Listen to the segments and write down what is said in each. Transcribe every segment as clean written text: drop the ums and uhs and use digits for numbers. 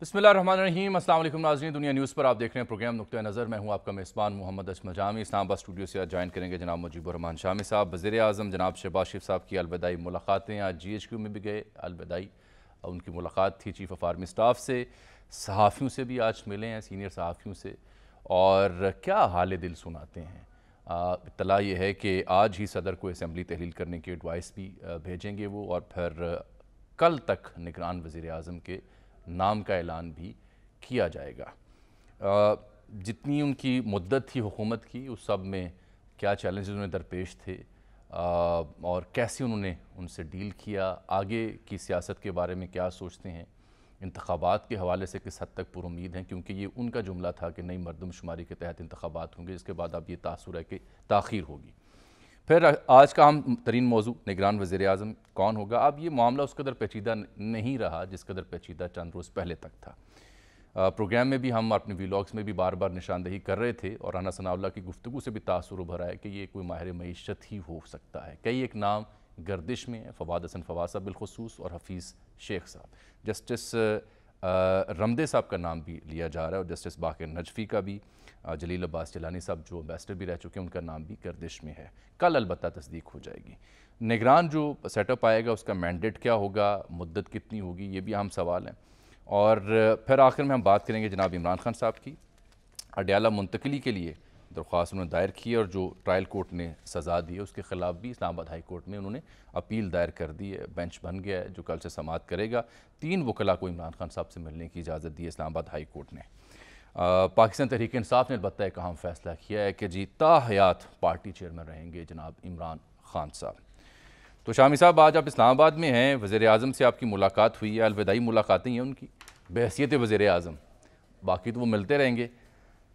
بسم اللہ الرحمن الرحیم۔ السلام علیکم ناظرین، دنیا نیوز پر آپ دیکھ رہے ہیں پروگرام نقطہ نظر۔ میں ہوں آپ کا میزبان محمد اسمہ جامی۔ اسلام آباد اسٹوڈیو سے آج جوائن کریں گے جناب مجیب الرحمان شامی صاحب۔ وزیر اعظم جناب شہباز شریف صاحب کی الوداعی ملاقاتیں، آج جی ایچ کیو میں بھی گئے الوداعی، ان کی ملاقات تھی چیف آف آرمی سٹاف سے، صحافیوں سے بھی آج ملے ہیں، سینئر صحافیوں سے، اور کیا حال دل سناتے ہیں۔ اطلاع یہ ہے کہ آج ہی صدر کو اسمبلی تحلیل کرنے کی ایڈوائس بھی بھیجیں گے وہ، اور پھر کل تک نگران وزیر اعظم کے نام کا اعلان بھی کیا جائے گا۔ جتنی ان کی مدت تھی حکومت کی، اس سب میں کیا چیلنجز انہیں درپیش تھے اور کیسے انہوں نے ان سے ڈیل کیا، آگے کی سیاست کے بارے میں کیا سوچتے ہیں، انتخابات کے حوالے سے کس حد تک پر امید ہیں، کیونکہ یہ ان کا جملہ تھا کہ نئی مردم شماری کے تحت انتخابات ہوں گے، اس کے بعد اب یہ تاثر ہے کہ تاخیر ہوگی۔ پھر آج کا اہم ترین موضوع نگران وزیر اعظم کون ہوگا۔ اب یہ معاملہ اس قدر پیچیدہ نہیں رہا جس قدر پیچیدہ چند روز پہلے تک تھا۔ پروگرام میں بھی ہم اپنے ویلاگز میں بھی بار بار نشاندہی کر رہے تھے، اور رانا ثناء اللہ کی گفتگو سے بھی تاثر ابھرا ہے کہ یہ کوئی ماہر معیشت ہی ہو سکتا ہے۔ کئی ایک نام گردش میں ہیں، فواد حسن فواد صاحب بالخصوص، اور حفیظ شیخ صاحب۔ جسٹس رمدے صاحب کا نام بھی لیا جا رہا ہے، اور جسٹس باقر نجفی کا بھی، جلیل عباس جیلانی صاحب جو امبیسڈر بھی رہ چکے ہیں، ان کا نام بھی گردش میں ہے۔ کل البتہ تصدیق ہو جائے گی۔ نگران جو سیٹ اپ آئے گا، اس کا مینڈیٹ کیا ہوگا، مدت کتنی ہوگی، یہ بھی اہم سوال ہیں۔ اور پھر آخر میں ہم بات کریں گے جناب عمران خان صاحب کی۔ اڈیالہ منتقلی کے لیے درخواست انہوں نے دائر کی، اور جو ٹرائل کورٹ نے سزا دی ہے اس کے خلاف بھی اسلام آباد ہائی کورٹ میں انہوں نے اپیل دائر کر دی ہے۔ بینچ بن گیا ہے جو کل سے سماعت کرے گا۔ 3 وکلاء کو عمران خان صاحب سے ملنے کی اجازت دی ہے اسلام آباد ہائی کورٹ نے۔ پاکستان تحریک انصاف نے البتہ ایک اہم فیصلہ کیا ہے کہ جی تا حیات پارٹی چیئرمین رہیں گے جناب عمران خان صاحب۔ تو شامی صاحب، آج آپ اسلام آباد میں ہیں، وزیر اعظم سے آپ کی ملاقات ہوئی ہے، الوداعی ملاقاتیں ہیں ان کی بحیثیت وزیر اعظم، باقی تو وہ ملتے رہیں گے،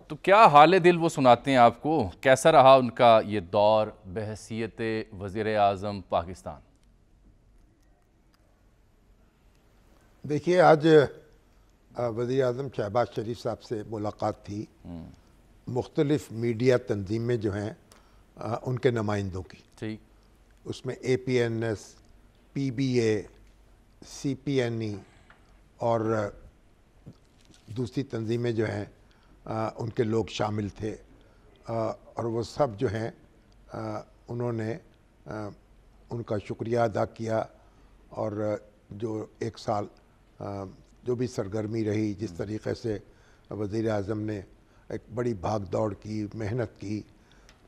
تو کیا حال دل وہ سناتے ہیں آپ کو؟ کیسا رہا ان کا یہ دور بحیثیت وزیر اعظم پاکستان؟ دیکھیے، آج وزیر اعظم شہباز شریف صاحب سے ملاقات تھی مختلف میڈیا تنظیمیں جو ہیں ان کے نمائندوں کی۔ ٹھیک۔ اس میں اے پی N S, P be a, C P N ای اور دوسری تنظیمیں جو ہیں ان کے لوگ شامل تھے، اور وہ سب جو ہیں انہوں نے ان کا شکریہ ادا کیا، اور جو 1 سال جو بھی سرگرمی رہی، جس طریقے سے وزیر اعظم نے ایک بڑی بھاگ دوڑ کی، محنت کی،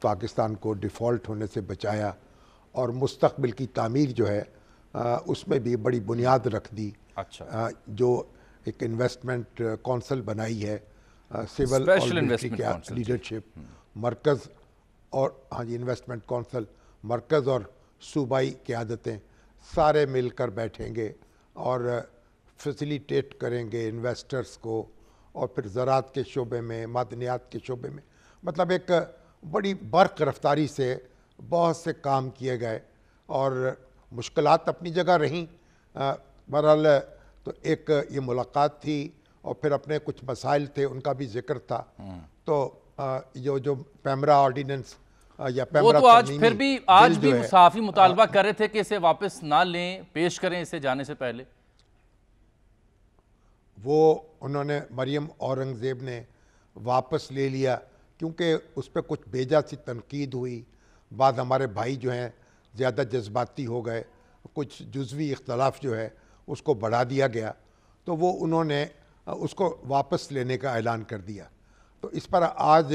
پاکستان کو ڈیفالٹ ہونے سے بچایا، اور مستقبل کی تعمیر جو ہے اس میں بھی بڑی بنیاد رکھ دی۔ اچھا، جو ایک انویسٹمنٹ کونسل بنائی ہے، سول اور ملٹری لیڈرشپ، مرکز اور انویسٹمنٹ کونسل، مرکز اور صوبائی قیادتیں سارے مل کر بیٹھیں گے اور فیسیلیٹیٹ کریں گے انویسٹرز کو، اور پھر زراعت کے شعبے میں، معدنیات کے شعبے میں، مطلب ایک بڑی برق رفتاری سے بہت سے کام کیے گئے، اور مشکلات اپنی جگہ رہیں۔ بہرحال تو ایک یہ ملاقات تھی، اور پھر اپنے کچھ مسائل تھے ان کا بھی ذکر تھا۔ تو جو پیمرا آرڈیننس یا وہ پیمرا تو آج ترمیمی پھر بھی بل جو ہے، صحافی مطالبہ کر رہے تھے کہ اسے واپس نہ لیں، پیش کریں اسے جانے سے پہلے۔ وہ انہوں نے، مریم اورنگزیب نے واپس لے لیا، کیونکہ اس پہ کچھ بیجا سی تنقید ہوئی، بعض ہمارے بھائی جو ہیں زیادہ جذباتی ہو گئے، کچھ جزوی اختلاف جو ہے اس کو بڑھا دیا گیا، تو وہ انہوں نے اس کو واپس لینے کا اعلان کر دیا۔ تو اس پر آج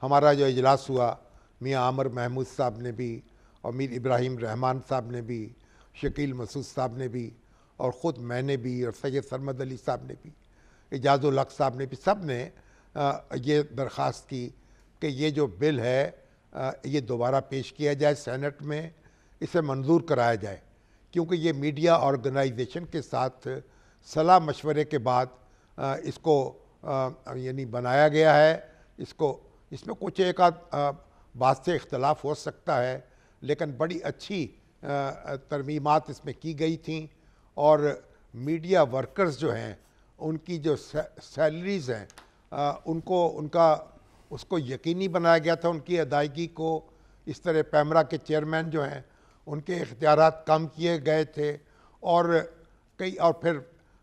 ہمارا جو اجلاس ہوا، میاں عامر محمود صاحب نے بھی، اور میر ابراہیم رحمان صاحب نے بھی، شکیل مسعود صاحب نے بھی، اور خود میں نے بھی، اور سید سرمد علی صاحب نے بھی، اعجاز الحق صاحب نے بھی، سب نے یہ درخواست کی کہ یہ جو بل ہے یہ دوبارہ پیش کیا جائے سینٹ میں، اسے منظور کرایا جائے، کیونکہ یہ میڈیا آرگنائزیشن کے ساتھ صلاح مشورے کے بعد اس کو یعنی بنایا گیا ہے۔ اس میں کچھ ایک آدھ بات سے اختلاف ہو سکتا ہے، لیکن بڑی اچھی ترمیمات اس میں کی گئی تھیں، اور میڈیا ورکرز جو ہیں ان کی جو سیلریز ہیں اس کو یقینی بنایا گیا تھا، ان کی ادائیگی کو۔ اس طرح پیمرا کے چیئرمین جو ہیں ان کے اختیارات کم کیے گئے تھے، اور پھر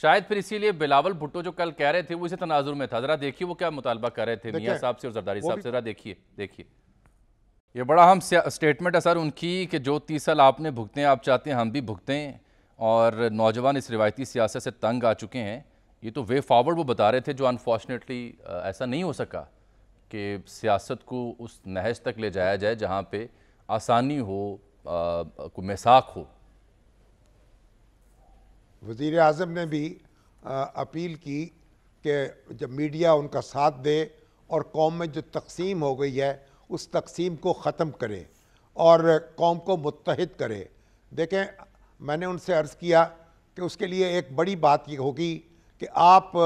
شاید پھر اسی لیے بلاول بھٹو جو کل کہہ رہے تھے وہ اسے تناظر میں تھا. ذرا دیکھیے وہ کیا مطالبہ کر رہے تھے میاں صاحب سے اور زرداری صاحب سے. ذرا دیکھیے یہ بڑا اہم سٹیٹمنٹ ہے سر ان کی کہ جو 30 سال آپ نے بھگتے ہیں آپ چاہتے ہیں ہم بھی بھگتیں, اور نوجوان اس روایتی سیاست سے تنگ آ چکے ہیں. یہ تو وے فارورڈ وہ بتا رہے تھے جو انفارچونیٹلی ایسا نہیں ہو سکا کہ سیاست کو اس نہج تک لے جایا جائے جہاں پہ آسانی ہو, کوئی میثاق ہو. وزیر اعظم نے بھی اپیل کی کہ جب میڈیا ان کا ساتھ دے اور قوم میں جو تقسیم ہو گئی ہے اس تقسیم کو ختم کرے اور قوم کو متحد کرے. دیکھیں میں نے ان سے عرض کیا کہ اس کے لیے ایک بڑی بات یہ ہوگی کہ آپ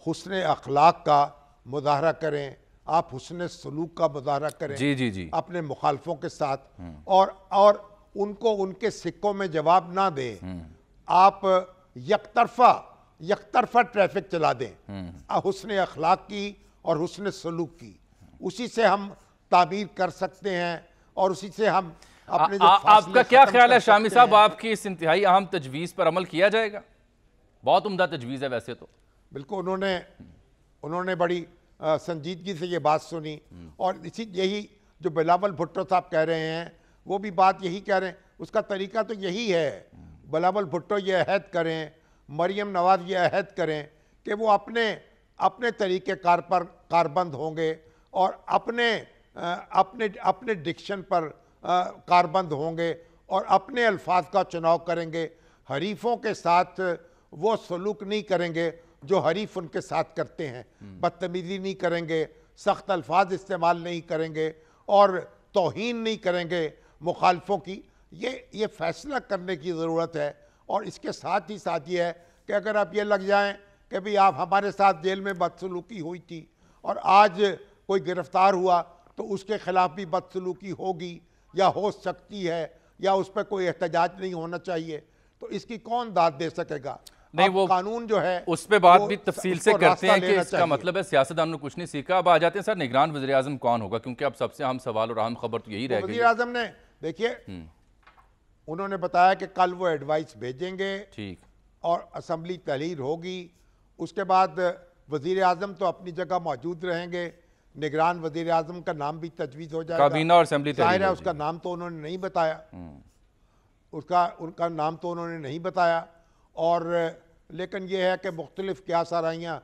حسن اخلاق کا مظاہرہ کریں, آپ حسن سلوک کا مظاہرہ کریں جی اپنے مخالفوں کے ساتھ, اور ان کو ان کے سکوں میں جواب نہ دیں. آپ یک طرفہ ٹریفک چلا دیں حسن اخلاق کی اور حسن سلوک کی. اسی سے ہم تعبیر کر سکتے ہیں اور اسی سے ہم اپنے جو آپ کا کیا خیال ہے کر شامی سکتے صاحب, ہیں. آپ کی اس انتہائی اہم تجویز پر عمل کیا جائے گا؟ بہت عمدہ تجویز ہے ویسے تو. بالکل انہوں نے بڑی سنجیدگی سے یہ بات سنی, اور یہی جو بلاول بھٹو صاحب کہہ رہے ہیں وہ بھی بات یہی کہہ رہے ہیں. اس کا طریقہ تو یہی ہے. بلاول بھٹو یہ عہد کریں, مریم نواز یہ عہد کریں کہ وہ اپنے طریقہ کار پر کاربند ہوں گے اور اپنے ڈکشن پر کاربند ہوں گے اور اپنے الفاظ کا چناؤ کریں گے. حریفوں کے ساتھ وہ سلوک نہیں کریں گے جو حریف ان کے ساتھ کرتے ہیں. بدتمیزی نہیں کریں گے, سخت الفاظ استعمال نہیں کریں گے اور توہین نہیں کریں گے مخالفوں کی. یہ فیصلہ کرنے کی ضرورت ہے. اور اس کے ساتھ ہی ساتھ یہ ہے کہ اگر آپ یہ لگ جائیں کہ بھی آپ ہمارے ساتھ جیل میں بدسلوکی ہوئی تھی اور آج کوئی گرفتار ہوا تو اس کے خلاف بھی بدسلوکی ہوگی یا ہو سکتی ہے یا اس پہ کوئی احتجاج نہیں ہونا چاہیے, تو اس کی کون داد دے سکے گا؟ نہیں, وہ قانون جو ہے اس پہ بات وہ بھی تفصیل اس سے کو کرتے ہیں راستہ کہ لینا اس کا چاہیے. مطلب ہے سیاستدانوں نے کچھ نہیں سیکھا. اب آ جاتے ہیں سر نگران وزیر اعظم کون ہوگا, کیونکہ اب سب سے اہم سوال اور اہم خبر تو یہی رہ گئی وزیر اعظم نے دیکھیے انہوں نے بتایا کہ کل وہ ایڈوائس بھیجیں گے ٹھیک, اور اسمبلی تحریر ہوگی. اس کے بعد وزیر اعظم تو اپنی جگہ موجود رہیں گے, نگران وزیر اعظم کا نام بھی تجویز ہو جائے گا. کابینہ اور اسمبلی ظاہر تحریر ہے اس کا نام تو انہوں نے نہیں بتایا, ان کا نام تو انہوں نے نہیں بتایا. اور لیکن یہ ہے کہ مختلف کیا سرائیاں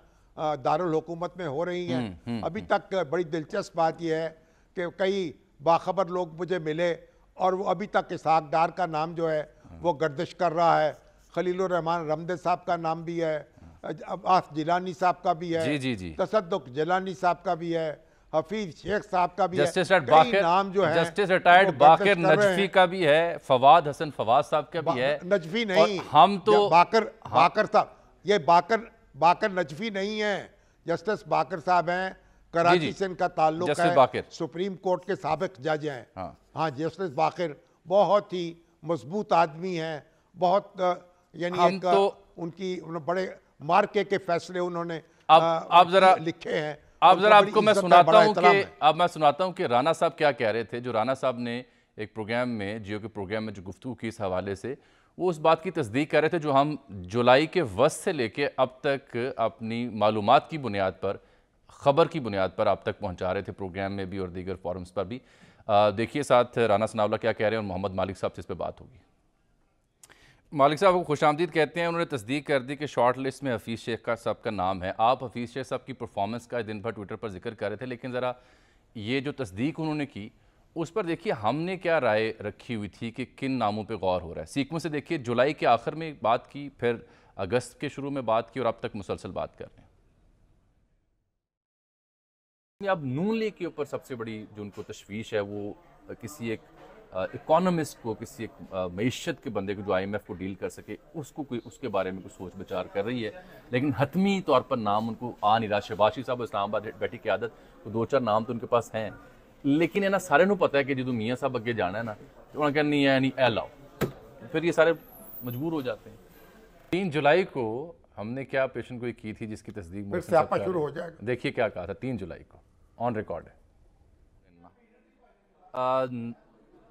دارالحکومت میں ہو رہی ہیں. ابھی تک بڑی دلچسپ بات یہ ہے کہ کئی باخبر لوگ مجھے ملے اور وہ ابھی تک اسحاق ڈار کا نام جو ہے وہ گردش کر رہا ہے, خلیل الرحمان رمدے صاحب کا نام بھی ہے, عباس جیلانی صاحب کا بھی ہے, تصدق جیلانی صاحب کا بھی ہے, حفیظ شیخ صاحب کا بھی ہے. کئی نام جو ہیں جسٹس ریٹائرڈ باقر نجفی کا بھی ہے, فواد حسن فواز صاحب کا بھی ہے. نجفی نہیں, ہم تو باقر صاحب, یہ باقر نجفی نہیں ہے, جسٹس باقر صاحب ہیں, کراچی سے ان کا تعلق ہے, سپریم کورٹ کے سابق جج ہیں. ہاں جسٹس باقر بہت ہی مضبوط آدمی ہیں, بہت یعنی ایک ان کی بڑے مارکے کے فیصلے انہوں نے لکھے ہیں. اب ذرا آپ کو میں سناتا ہوں کہ رانا صاحب کیا کہہ رہے تھے. جو رانا صاحب نے ایک پروگرام میں, جیو کے پروگرام میں جو گفتگو کی اس حوالے سے, وہ اس بات کی تصدیق کر رہے تھے جو ہم جولائی کے وسط سے لے کے اب تک اپنی معلومات کی بنیاد پر, خبر کی بنیاد پر آپ تک پہنچا رہے تھے پروگرام میں بھی اور دیگر فورمز پر بھی. دیکھیے ساتھ رانا ثناءاللہ کیا کہہ رہے ہیں اور محمد مالک صاحب سے اس پہ بات ہوگی. مالک صاحب کو خوش آمدید کہتے ہیں. انہوں نے تصدیق کر دی کہ شارٹ لسٹ میں حفیظ شیخ صاحب کا نام ہے. آپ حفیظ شیخ صاحب کی پرفارمنس کا دن بھر ٹویٹر پر ذکر کر رہے تھے, لیکن ذرا یہ جو تصدیق انہوں نے کی اس پر دیکھیے ہم نے کیا رائے رکھی ہوئی تھی کہ کن ناموں پہ غور ہو رہا ہے. سیکوینس سے دیکھیے, جولائی کے آخر میں بات کی, پھر اگست کے شروع میں بات کی اور اب تک مسلسل بات کر رہے ہیں. اب نون لیگ کے اوپر سب سے بڑی جو ان کو تشویش ہے وہ کسی ایک اکانومسٹ کو, کسی ایک معیشت کے بندے کو جو آئی ایم ایف کو ڈیل کر سکے, اس کے بارے میں کچھ سوچ بچار کر رہی ہے. لیکن حتمی طور پر نام ان کو آ نہیں رہا. شہباز شریف صاحب اسلام آباد بیٹھی قیادت, تو 2-4 نام تو ان کے پاس ہیں, لیکن ہے نا سارے نو پتہ ہے کہ جدو میاں صاحب اگے جانا ہے نا تو انہوں نے کہا نہیں ہے نہیں اے لاؤ, پھر یہ سارے مجبور ہو جاتے ہیں. 3 جولائی کو ہم نے کیا پیشن گوئی کی تھی جس کی تصدیق پھر سیاپا شروع ہو جائے گا. دیکھیے کیا کہا تھا 3 جولائی کو, آن ریکارڈ ہے.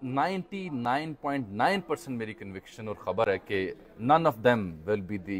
99.9% میری کنوکشن اور خبر ہے کہ none of them will be the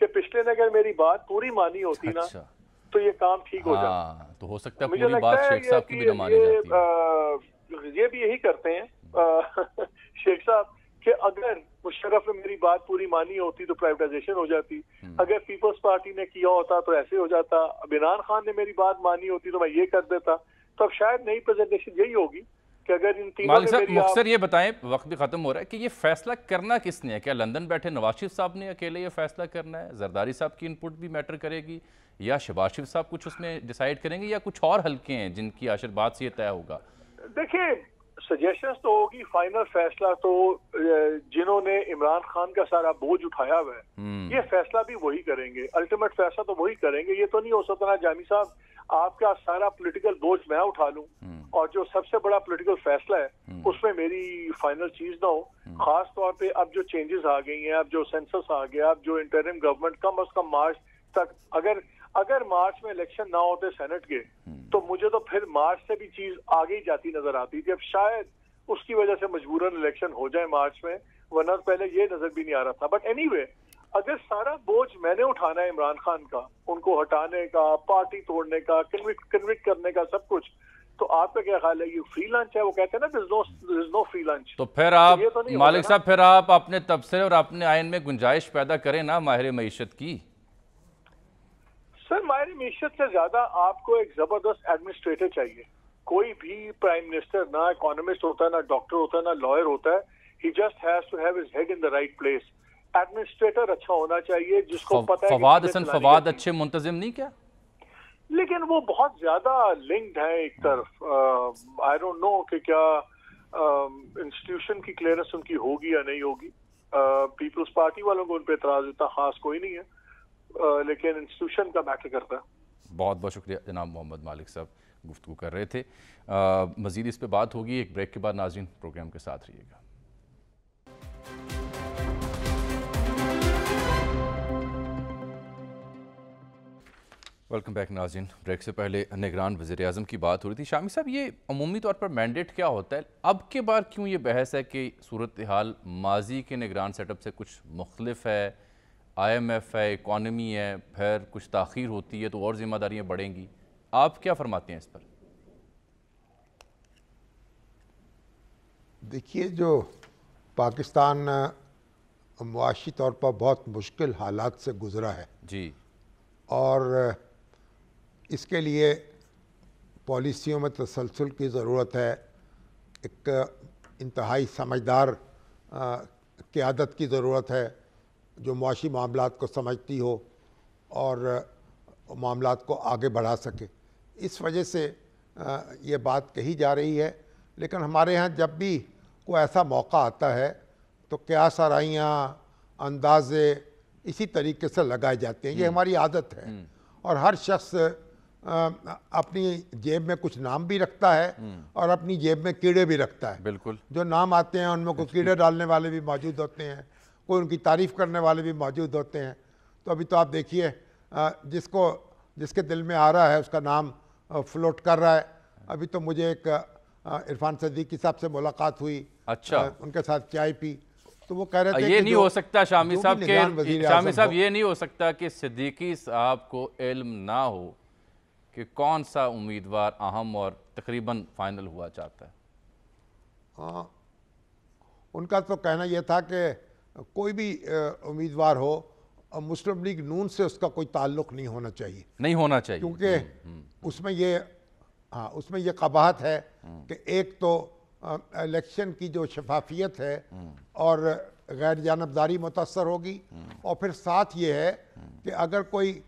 کہ پچھلے نے اگر میری بات پوری مانی ہوتی نا تو یہ کام ٹھیک ہو جاتا. تو ہو سکتا ہے پوری بات شیخ صاحب کی بھی نہ مانی جاتی ہے. یہ بھی یہی کرتے ہیں شیخ صاحب کہ اگر مشرف نے میری بات پوری مانی ہوتی تو پرائیویٹائزیشن ہو جاتی, اگر پیپلز پارٹی نے کیا ہوتا تو ایسے ہو جاتا, عمران خان نے میری بات مانی ہوتی تو میں یہ کر دیتا. تو اب شاید نئی پریزنٹیشن یہی ہوگی کہ اگر ان تینوں مالک صاحب مختصر یہ بتائیں, وقت بھی ختم ہو رہا ہے, کہ یہ فیصلہ کرنا کس نے ہے؟ کیا لندن بیٹھے نواز شریف صاحب نے اکیلے یہ فیصلہ کرنا ہے؟ زرداری صاحب کی انپٹ بھی میٹر کرے گی, یا شہباز شریف صاحب کچھ اس میں ڈیسائیڈ کریں گے, یا کچھ اور حلقے ہیں جن کی آخر بات سے یہ طے ہوگا؟ دیکھیں سجیشنز تو ہوگی, فائنل فیصلہ تو جنہوں نے عمران خان کا سارا بوجھ اٹھایا ہوا ہے یہ فیصلہ بھی وہی کریں گے, الٹیمیٹ فیصلہ تو وہی کریں گے. یہ تو نہیں ہو سکتا نا جامی صاحب آپ کا سارا پولیٹیکل بوجھ میں اٹھا لوں اور جو سب سے بڑا پولیٹیکل فیصلہ ہے اس میں میری فائنل چیز نہ ہو. خاص طور پہ اب جو چینجز آ گئی ہیں, اب جو سینسس آ گیا, اب جو انٹرم گورنمنٹ کم از کم مارچ تک, اگر مارچ میں الیکشن نہ ہوتے سینٹ کے تو مجھے تو پھر مارچ سے بھی چیز آگے ہی جاتی نظر آتی تھی. اب شاید اس کی وجہ سے مجبوراً الیکشن ہو جائے مارچ میں, ورنہ پہلے یہ نظر بھی نہیں آ رہا تھا. بٹ اینی وے اگر سارا بوجھ میں نے اٹھانا ہے عمران خان کا, ان کو ہٹانے کا, پارٹی توڑنے کا, کنوکٹ کرنے کا, سب کچھ, تو آپ کا کیا خیال ہے یہ فری لنچ ہے؟ وہ کہتے ہیں نا there is no free lunch. تو پھر آپ مالک صاحب پھر آپ اپنے تبصرے اور اپنے آئین میں گنجائش پیدا کریں نا ماہر معیشت کی. سر ماہر معیشت سے زیادہ آپ کو ایک زبردست ایڈمنسٹریٹر چاہیے. کوئی بھی پرائم منسٹر نہ اکانومسٹ ہوتا ہے, نہ ڈاکٹر ہوتا ہے, نہ لائر ہوتا ہے. He just has to have his head in the right place. Administrator اچھا ہونا چاہیے جس کو پتہ ہے فواد حسن فواد اچھے منتظم نہیں کیا, لیکن وہ بہت زیادہ لنکڈ ہیں ایک طرف. آئی ڈونٹ نو کہ کیا انسٹیٹیوشن کی کلیئرنس ان کی ہوگی یا نہیں ہوگی. پیپلز پارٹی والوں کو ان پہ اعتراض اتنا خاص کوئی نہیں ہے, لیکن انسٹیٹیوشن کا میٹر کرتا ہے. بہت بہت شکریہ جناب محمد مالک صاحب گفتگو کر رہے تھے. مزید اس پہ بات ہوگی ایک بریک کے بعد. ناظرین پروگرام کے ساتھ رہیے گا. ویلکم بیک ناظرین. بریک سے پہلے نگران وزیر اعظم کی بات ہو رہی تھی. شامی صاحب یہ عمومی طور پر مینڈیٹ کیا ہوتا ہے؟ اب کے بار کیوں یہ بحث ہے کہ صورتحال ماضی کے نگران سیٹ اپ سے کچھ مختلف ہے, آئی ایم ایف ہے, اکانومی ہے, پھر کچھ تاخیر ہوتی ہے تو اور ذمہ داریاں بڑھیں گی. آپ کیا فرماتے ہیں اس پر؟ دیکھیے جو پاکستان معاشی طور پر بہت مشکل حالات سے گزرا ہے جی, اور اس کے لیے پالیسیوں میں تسلسل کی ضرورت ہے, ایک انتہائی سمجھدار قیادت کی ضرورت ہے جو معاشی معاملات کو سمجھتی ہو اور معاملات کو آگے بڑھا سکے. اس وجہ سے یہ بات کہی جا رہی ہے. لیکن ہمارے ہاں جب بھی کوئی ایسا موقع آتا ہے تو قیاس آرائیاں, اندازے اسی طریقے سے لگائے جاتے ہیں. یہ ہماری عادت ہے, اور ہر شخص اپنی جیب میں کچھ نام بھی رکھتا ہے اور اپنی جیب میں کیڑے بھی رکھتا ہے. بالکل, جو نام آتے ہیں ان میں کوئی کیڑے ڈالنے والے بھی موجود ہوتے ہیں, کوئی ان کی تعریف کرنے والے بھی موجود ہوتے ہیں. تو ابھی تو آپ دیکھیے جس کے دل میں آ رہا ہے اس کا نام فلوٹ کر رہا ہے. ابھی تو مجھے ایک عرفان صدیقی صاحب سے ملاقات ہوئی, اچھا, ان کے ساتھ چائے پی, تو وہ کہہ رہے تھے یہ نہیں ہو سکتا شامی صاحب یہ نہیں ہو سکتا کہ صدیقی صاحب کو علم نہ ہو کہ کون سا امیدوار اہم اور تقریباً فائنل ہوا چاہتا ہے. ہاں, ان کا تو کہنا یہ تھا کہ کوئی بھی امیدوار ہو مسلم لیگ نون سے اس کا کوئی تعلق نہیں ہونا چاہیے, کیونکہ اس میں یہ قباحت ہے کہ ایک تو الیکشن کی جو شفافیت ہے اور غیر جانبداری متاثر ہوگی, اور پھر ساتھ یہ ہے کہ اگر کوئی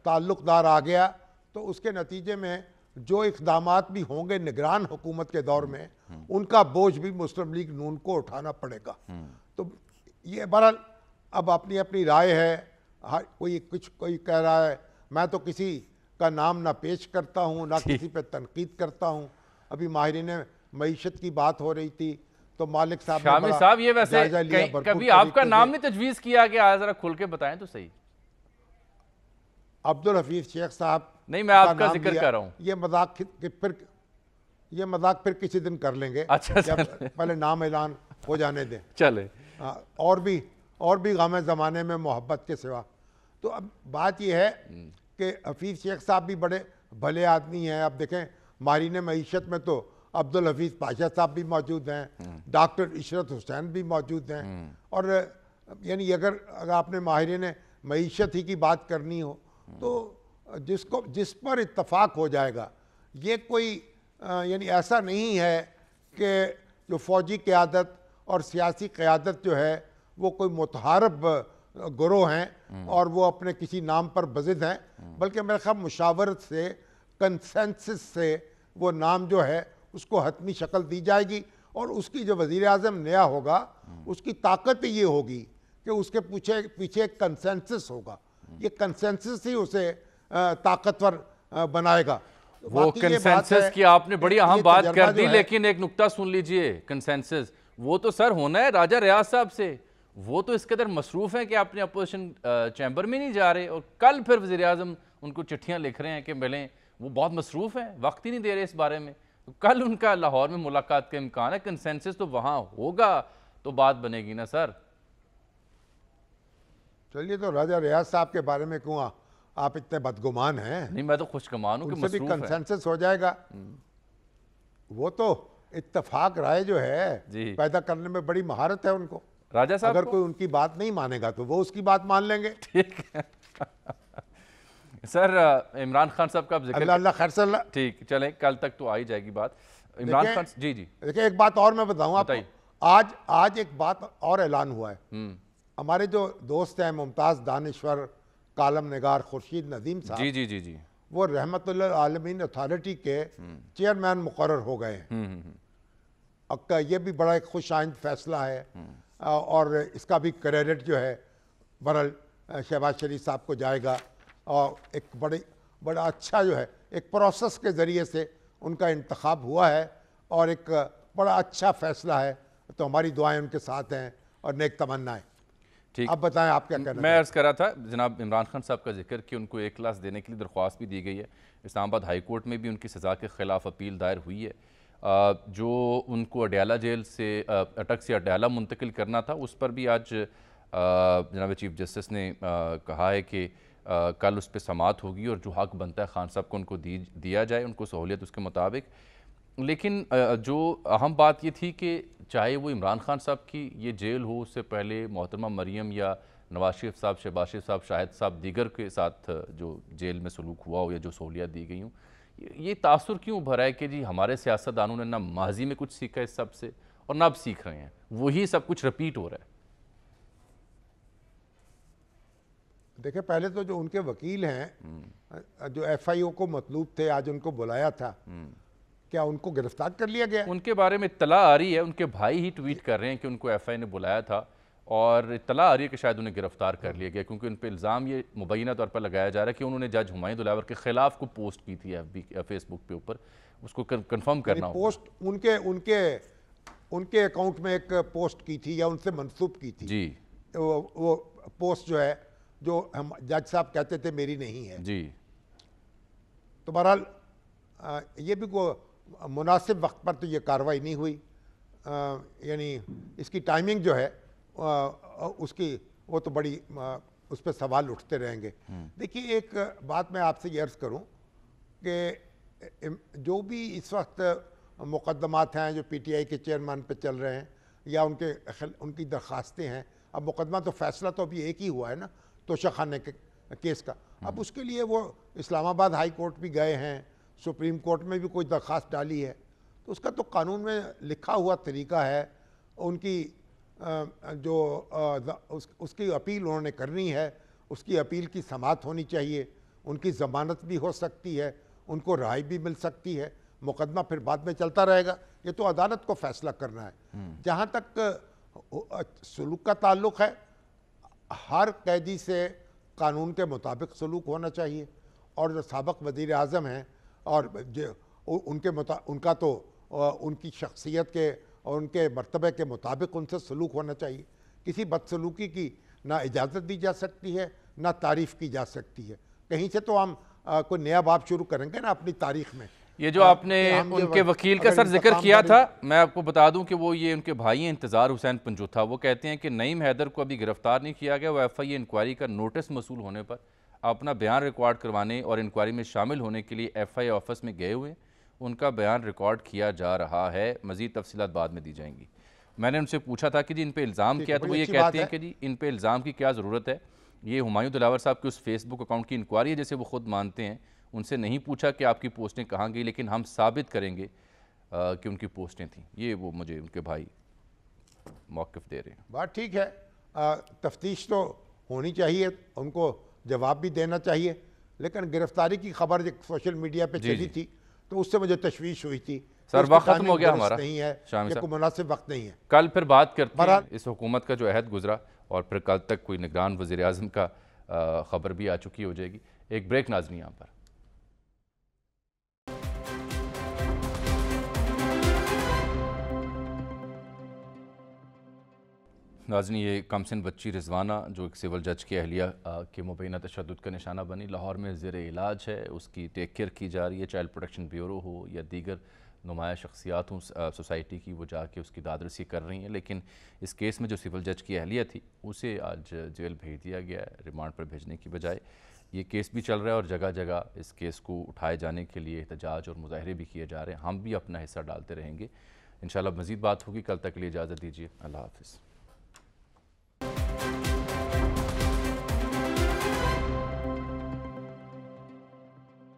تعلق دار آ گیا تو اس کے نتیجے میں جو اقدامات بھی ہوں گے نگران حکومت کے دور میں ان کا بوجھ بھی مسلم لیگ نون کو اٹھانا پڑے گا. تو یہ بہرحال اب اپنی اپنی رائے ہے, کوئی کہہ رہا ہے میں تو کسی کا نام نہ پیش کرتا ہوں نہ کسی پہ تنقید کرتا ہوں. ابھی ماہرین معیشت کی بات ہو رہی تھی تو مالک صاحب شامی صاحب یہ ویسے کبھی آپ کا نام نہیں تجویز کیا گیا, ذرا کھل کے بتائیں تو صحیح. عبدالحفیظ شیخ صاحب, نہیں میں آپ کا ذکر کر رہا ہوں. یہ مذاق پھر کسی دن کر لیں گے, پہلے نام اعلان ہو جانے دیں. چلے, اور بھی غم زمانے میں محبت کے سوا. تو اب بات یہ ہے کہ حفیظ شیخ صاحب بھی بڑے بھلے آدمی ہیں. اب دیکھیں ماہرین معیشت میں تو عبدالحفیظ پاشا صاحب بھی موجود ہیں, ڈاکٹر عشرت حسین بھی موجود ہیں, اور یعنی اگر آپ نے ماہرین معیشت ہی کی بات کرنی ہو تو جس پر اتفاق ہو جائے گا, یہ کوئی یعنی ایسا نہیں ہے کہ جو فوجی قیادت اور سیاسی قیادت جو ہے وہ کوئی متحارب گروہ ہیں اور وہ اپنے کسی نام پر بضد ہیں, بلکہ میرے خیال مشاورت سے, کنسنسس سے وہ نام جو ہے اس کو حتمی شکل دی جائے گی, اور اس کی جو وزیر اعظم نیا ہوگا اس کی طاقت یہ ہوگی کہ اس کے پیچھے ایک کنسنسس ہوگا. یہ کنسنسس ہی اسے طاقتور بنائے گا. وہ کنسنسس کی آپ نے بڑی اہم بات کر دی, لیکن ایک نکتہ سن لیجئے. کنسنسس وہ تو سر ہونا ہے راجہ ریاض صاحب سے, وہ تو اس قدر مصروف ہیں کہ اپنے اپوزیشن چیمبر میں نہیں جا رہے, اور کل پھر وزیر اعظم ان کو چٹھیاں لکھ رہے ہیں کہ ملیں. وہ بہت مصروف ہیں, وقت ہی نہیں دے رہے اس بارے میں. کل ان کا لاہور میں ملاقات کا امکان ہے. کنسنسس تو وہاں ہوگا تو بات بنے گی نا سر. چلیے, تو راجہ ریاض صاحب کے بارے میں کیوں آپ اتنے بدگمان ہیں؟ نہیں, میں تو خوش گمان ہوں کہ ان سے بھی مصروف ہیں. کنسنسس ہو جائے گا. وہ تو اتفاق رائے جو ہے پیدا کرنے میں بڑی مہارت ہے ان کو. راجہ صاحب اگر کوئی ان کی بات نہیں مانے گا تو وہ اس کی بات مان لیں گے. ٹھیک ہے سر. عمران خان صاحب کا آپ ذکر اللہ خیر صلی اللہ. ٹھیک, چلیں کل تک تو آ ہی جائے گی بات. عمران خان جی دیکھیں ایک بات اور میں بتاؤں آپ کو. آج ایک بات اور اعلان ہوا ہے. ہمارے جو دوست ہیں ممتاز دانشور کالم نگار خورشید ندیم صاحب, جی وہ رحمت اللہ عالمین اتھارٹی کے چیئرمین مقرر ہو گئے ہیں. یہ بھی بڑا ایک خوش آئند فیصلہ ہے, اور اس کا بھی کریڈٹ جو ہے برل شہباز شریف صاحب کو جائے گا, اور ایک بڑا اچھا جو ہے ایک پروسیس کے ذریعے سے ان کا انتخاب ہوا ہے, اور ایک بڑا اچھا فیصلہ ہے. تو ہماری دعائیں ان کے ساتھ ہیں اور نیک تمنائیں. اب بتائیں آپ کیا کہنا ہیں؟ میں عرض کر رہا تھا جناب عمران خان صاحب کا ذکر کہ ان کو 1 کلاس دینے کے لیے درخواست بھی دی گئی ہے. اسلام آباد ہائی کورٹ میں بھی ان کی سزا کے خلاف اپیل دائر ہوئی ہے. جو ان کو اڈیالہ جیل سے اٹک سے اڈیالہ منتقل کرنا تھا, اس پر بھی آج جناب چیف جسٹس نے کہا ہے کہ کل اس پہ سماعت ہوگی, اور جو حق بنتا ہے خان صاحب کو ان کو دیا جائے, ان کو سہولیت اس کے مطابق. لیکن جو اہم بات یہ تھی کہ چاہے وہ عمران خان صاحب کی یہ جیل ہو, اس سے پہلے محترمہ مریم یا نواز شریف صاحب, شہباز شریف صاحب, شاہد صاحب, دیگر کے ساتھ جو جیل میں سلوک ہوا ہو یا جو سہولیات دی گئی ہوں, یہ تاثر کیوں ابھرا ہے کہ جی ہمارے سیاستدانوں نے نہ ماضی میں کچھ سیکھا اس سب سے, اور نہ اب سیکھ رہے ہیں, وہی سب کچھ رپیٹ ہو رہا ہے. دیکھیں پہلے تو جو ان کے وکیل ہیں, جو ایف آئی او کو مطلوب تھے, آج ان کو بلایا تھا, کیا ان کو گرفتار کر لیا گیا؟ ان کے بارے میں اطلاع آ رہی ہے, ان کے بھائی ہی ٹویٹ کر رہے ہیں کہ ان کو ایف آئی نے بلایا تھا, اور اطلاع آ رہی ہے کہ شاید انہیں گرفتار کر لیا گیا, کیونکہ ان پہ الزام یہ مبینہ طور پر لگایا جا رہا ہے کہ انہوں نے جج ہمایوں دلاور کے خلاف کو پوسٹ کی تھی فیس بک پہ اوپر. اس کو کنفرم کرنا ہوگا. پوسٹ ان کے اکاؤنٹ میں ایک پوسٹ کی تھی یا ان سے منسوب کی تھی. جی, وہ پوسٹ جو ہے جو ہم جج صاحب کہتے تھے میری نہیں ہے. جی, تو بہرحال یہ بھی کوئی مناسب وقت پر تو یہ کارروائی نہیں ہوئی. یعنی اس کی ٹائمنگ جو ہے اس کی وہ تو بڑی اس پہ سوال اٹھتے رہیں گے. دیکھیے ایک بات میں آپ سے یہ عرض کروں کہ جو بھی اس وقت مقدمات ہیں جو پی ٹی آئی کے چیئرمین پہ چل رہے ہیں یا ان کی درخواستیں ہیں, اب مقدمہ تو فیصلہ تو ابھی ایک ہی ہوا ہے نا توشہ خانے کے کیس کا. اب اس کے لیے وہ اسلام آباد ہائی کورٹ بھی گئے ہیں, سپریم کورٹ میں بھی کوئی درخواست ڈالی ہے, تو اس کا تو قانون میں لکھا ہوا طریقہ ہے. ان کی جو اس کی اپیل انہوں نے کرنی ہے, اس کی اپیل کی سماعت ہونی چاہیے, ان کی ضمانت بھی ہو سکتی ہے, ان کو رہائی بھی مل سکتی ہے, مقدمہ پھر بعد میں چلتا رہے گا. یہ تو عدالت کو فیصلہ کرنا ہے. جہاں تک سلوک کا تعلق ہے, ہر قیدی سے قانون کے مطابق سلوک ہونا چاہیے, اور جو سابق وزیر اعظم ہیں اور ان کا تو ان کی شخصیت کے اور ان کے مرتبے کے مطابق ان سے سلوک ہونا چاہیے. کسی بدسلوکی کی نہ اجازت دی جا سکتی ہے نہ تعریف کی جا سکتی ہے. کہیں سے تو ہم کوئی نیا باب شروع کریں گے نا اپنی تاریخ میں. یہ جو آپ نے کہ ہم ان کے وکیل کا اگر سر ذکر انتقام کیا داری- تھا، میں آپ کو بتا دوں کہ وہ یہ ان کے بھائی ہیں انتظار حسین پنجوتھا، وہ کہتے ہیں کہ نعیم حیدر کو ابھی گرفتار نہیں کیا گیا، وہ ایف آئی اے انکوائری کا نوٹس موصول ہونے پر اپنا بیان ریکارڈ کروانے اور انکوائری میں شامل ہونے کے لیے ایف آئی اے آفس میں گئے ہوئے ہیں، ان کا بیان ریکارڈ کیا جا رہا ہے، مزید تفصیلات بعد میں دی جائیں گی۔ میں نے ان سے پوچھا تھا کہ جی ان پہ الزام کیا، تو بڑی وہ یہ اچھی بات کہتے ہیں ہے۔ کہ جی ان پہ الزام کی کیا ضرورت ہے، یہ ہمایوں دلاور صاحب کے اس فیس بک اکاؤنٹ کی انکوائری ہے جیسے وہ خود مانتے ہیں، ان سے نہیں پوچھا کہ آپ کی پوسٹیں کہاں گئی، لیکن ہم ثابت کریں گے کہ ان کی پوسٹیں تھیں۔ یہ وہ مجھے ان کے بھائی موقف دے رہے ہیں۔ بات ٹھیک ہے، تفتیش تو ہونی چاہیے، ان کو جواب بھی دینا چاہیے، لیکن گرفتاری کی خبر سوشل میڈیا پہ چلی تھی تو اس سے مجھے تشویش ہوئی تھی۔ سر اس کی وقت ختم ٹائمنگ ہو گیا درست ہمارا، نہیں ہے، شامی یہ صاحب کوئی مناسب وقت نہیں ہے۔ کل پھر بات کرتے ہیں بہرحال اس حکومت کا جو عہد گزرا، اور پھر کل تک کوئی نگران وزیر اعظم کا خبر بھی آ چکی ہو جائے گی۔ ایک بریک ناظرین یہاں پر۔ ناظرین، یہ کم سن بچی رضوانہ جو ایک سول جج کی اہلیہ کے مبینہ تشدد کا نشانہ بنی، لاہور میں زیر علاج ہے، اس کی ٹیک کیئر کی جا رہی ہے، چائلڈ پروٹیکشن بیورو ہو یا دیگر نمایاں شخصیات ہوں سوسائٹی کی، وہ جا کے اس کی دادرسی کر رہی ہیں، لیکن اس کیس میں جو سول جج کی اہلیہ تھی اسے آج جیل بھیج دیا گیا ہے، ریمانڈ پر بھیجنے کی بجائے۔ یہ کیس بھی چل رہا ہے اور جگہ جگہ اس کیس کو اٹھائے جانے کے لیے احتجاج اور مظاہرے بھی کیے جا رہے ہیں، ہم بھی اپنا حصہ ڈالتے رہیں گے۔ انشاءاللہ مزید بات ہوگی، کل تک کے لیے اجازت دیجیے، اللہ حافظ۔